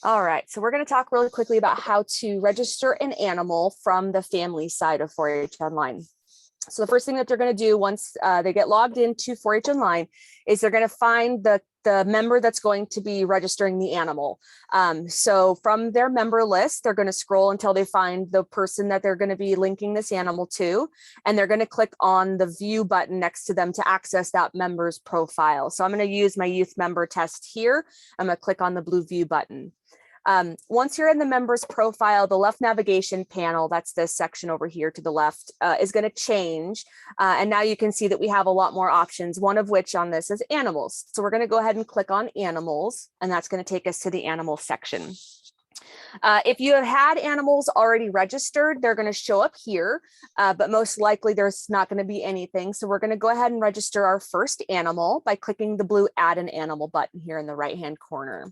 All right, so we're going to talk really quickly about how to register an animal from the family side of 4-H Online. So the first thing that they're going to do once they get logged into 4-H Online is they're going to find the member that's going to be registering the animal. So from their member list, they're going to scroll until they find the person that they're going to be linking this animal to, and they're going to click on the view button next to them to access that member's profile. So I'm going to use my youth member test here. I'm going to click on the blue view button. Once you're in the member's profile, the left navigation panel, that's this section over here to the left, is going to change. And now you can see that we have a lot more options, one of which on this is animals. So we're going to go ahead and click on animals, and that's going to take us to the animal section. If you have had animals already registered, they're going to show up here, but most likely there's not going to be anything. So we're going to go ahead and register our first animal by clicking the blue Add an Animal button here in the right-hand corner.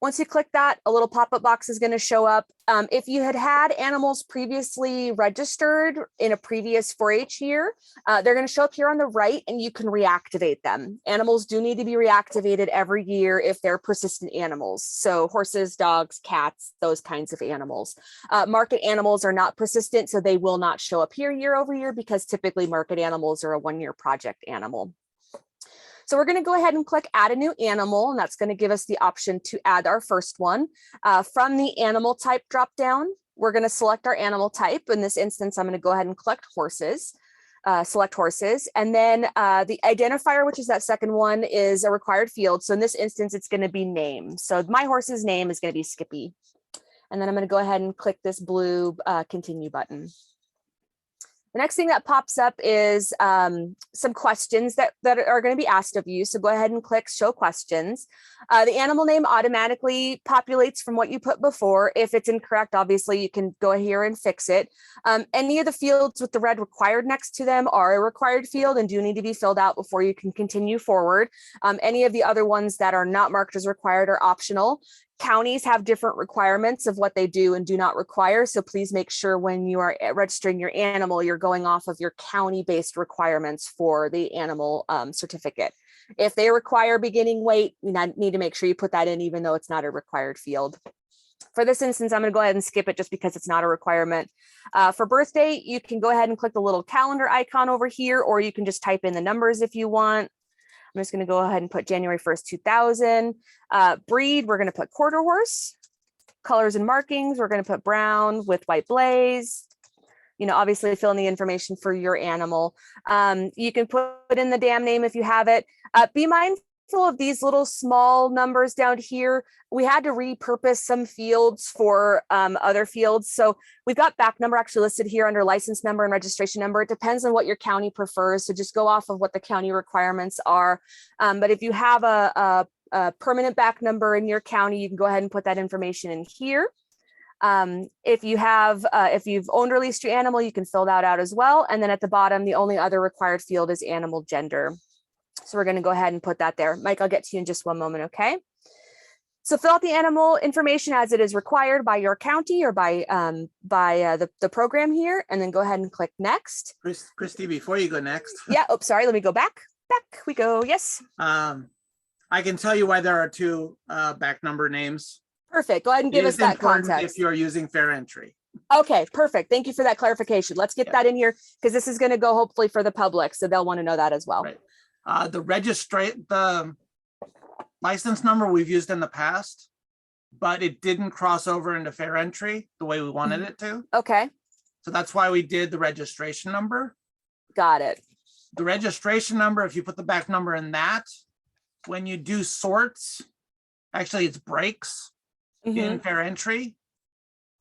Once you click that, a little pop-up box is going to show up. If you had had animals previously registered in a previous 4-H year, they're going to show up here on the right, and you can reactivate them. Animals do need to be reactivated every year if they're persistent animals. So horses, dogs, cats, those kinds of animals. Market animals are not persistent, so they will not show up here year over year because typically market animals are a one-year project animal. So we're going to go ahead and click add a new animal, and that's going to give us the option to add our first one. From the animal type dropdown, we're going to select our animal type. In this instance, I'm going to go ahead and select horses. And then the identifier, which is that second one, is a required field. So in this instance, it's going to be name. So my horse's name is going to be Skippy. And then I'm going to go ahead and click this blue continue button. The next thing that pops up is some questions that are going to be asked of you. So go ahead and click show questions. The animal name automatically populates from what you put before. If it's incorrect, obviously you can go here and fix it. Any of the fields with the red required next to them are a required field and do need to be filled out before you can continue forward. Any of the other ones that are not marked as required are optional. Counties have different requirements of what they do and do not require. So please make sure when you are registering your animal, you're going off of your county-based requirements for the animal certificate. If they require beginning weight, you need to make sure you put that in, even though it's not a required field. For this instance, I'm going to go ahead and skip it just because it's not a requirement. For birthday, you can go ahead and click the little calendar icon over here, or you can just type in the numbers if you want. I'm just going to go ahead and put January 1st, 2000. Breed, we're going to put quarter horse. Colors and markings, we're going to put brown with white blaze. You know, obviously fill in the information for your animal. You can put in the dam name if you have it. Be mindful of these little small numbers down here. We had to repurpose some fields for other fields. So we've got back number actually listed here under license number and registration number. It depends on what your county prefers. So just go off of what the county requirements are. But if you have a permanent back number in your county, you can go ahead and put that information in here. If you've owned or leased your animal, you can fill that out as well. And then at the bottom, the only other required field is animal gender. So we're going to go ahead and put that there. Mike, I'll get to you in just one moment, okay? So fill out the animal information as it is required by your county or by the program here, and then go ahead and click next. Christy, before you go next. Yeah, oh, sorry, let me go back. Back we go, yes. I can tell you why there are two back number names. Perfect, go ahead and give us that context. If you're using fair entry. Okay, perfect. Thank you for that clarification. Let's get that in here because this is going to go hopefully for the public, so they'll want to know that as well. Right. The license number we've used in the past, but it didn't cross over into fair entry the way we wanted it to. Okay. So that's why we did the registration number. Got it. The registration number, if you put the back number in that, when you do sorts, actually it's breaks in fair entry,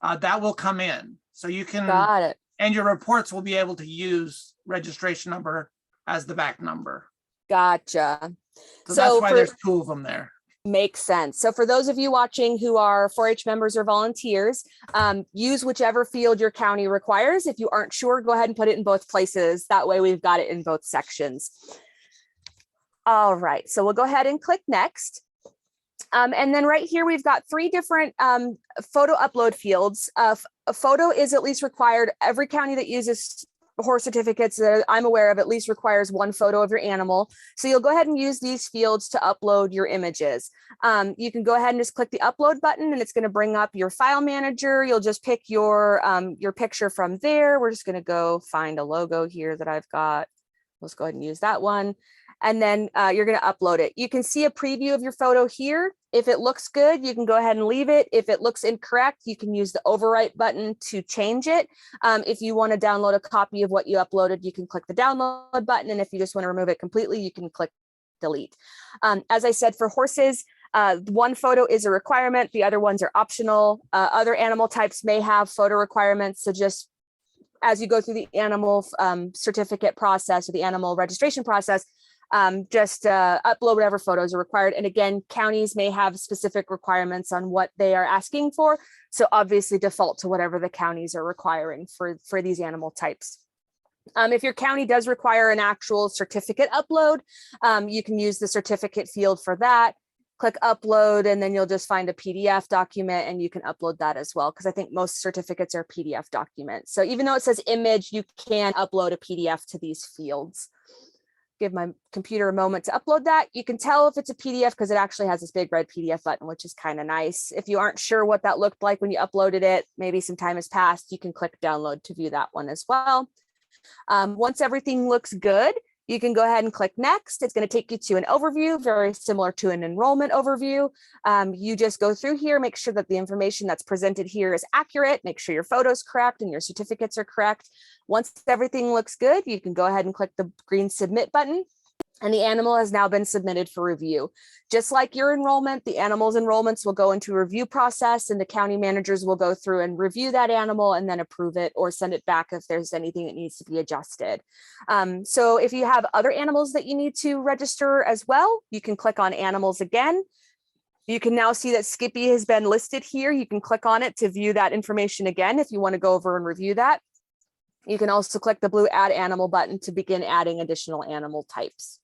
that will come in. So you can, got it. And your reports will be able to use registration number as the back number. Gotcha. So that's why there's two of them there. Makes sense. So for those of you watching who are 4-H members or volunteers, use whichever field your county requires. If you aren't sure, go ahead and put it in both places. That way we've got it in both sections. All right, so we'll go ahead and click next. And then right here, we've got three different photo upload fields. A photo is at least required. Every county that uses horse certificates that I'm aware of at least requires one photo of your animal. So you'll go ahead and use these fields to upload your images. You can go ahead and just click the upload button and it's going to bring up your file manager. You'll just pick your picture from there. We're just going to go find a logo here that I've got. Let's go ahead and use that one. And then you're going to upload it. You can see a preview of your photo here. If it looks good, you can go ahead and leave it. If it looks incorrect, you can use the overwrite button to change it. If you want to download a copy of what you uploaded, you can click the download button. And if you just want to remove it completely, you can click delete. As I said, for horses, one photo is a requirement. The other ones are optional. Other animal types may have photo requirements. So just as you go through the animal certificate process or the animal registration process, just upload whatever photos are required. And again, counties may have specific requirements on what they are asking for. So obviously default to whatever the counties are requiring for these animal types. If your county does require an actual certificate upload, you can use the certificate field for that. Click upload, and then you'll just find a PDF document and you can upload that as well. Because I think most certificates are PDF documents. So even though it says image, you can upload a PDF to these fields. Give my computer a moment to upload that. You can tell if it's a PDF because it actually has this big red PDF button, which is kind of nice. If you aren't sure what that looked like when you uploaded it, maybe some time has passed, you can click download to view that one as well. Once everything looks good, you can go ahead and click next. It's going to take you to an overview, very similar to an enrollment overview. You just go through here, make sure that the information that's presented here is accurate, make sure your photo's correct and your certificates are correct. Once everything looks good, you can go ahead and click the green submit button. And the animal has now been submitted for review. Just like your enrollment, the animal's enrollments will go into a review process and the county managers will go through and review that animal and then approve it or send it back if there's anything that needs to be adjusted. So if you have other animals that you need to register as well, you can click on animals again. You can now see that Skippy has been listed here. You can click on it to view that information again if you want to go over and review that. You can also click the blue add animal button to begin adding additional animal types.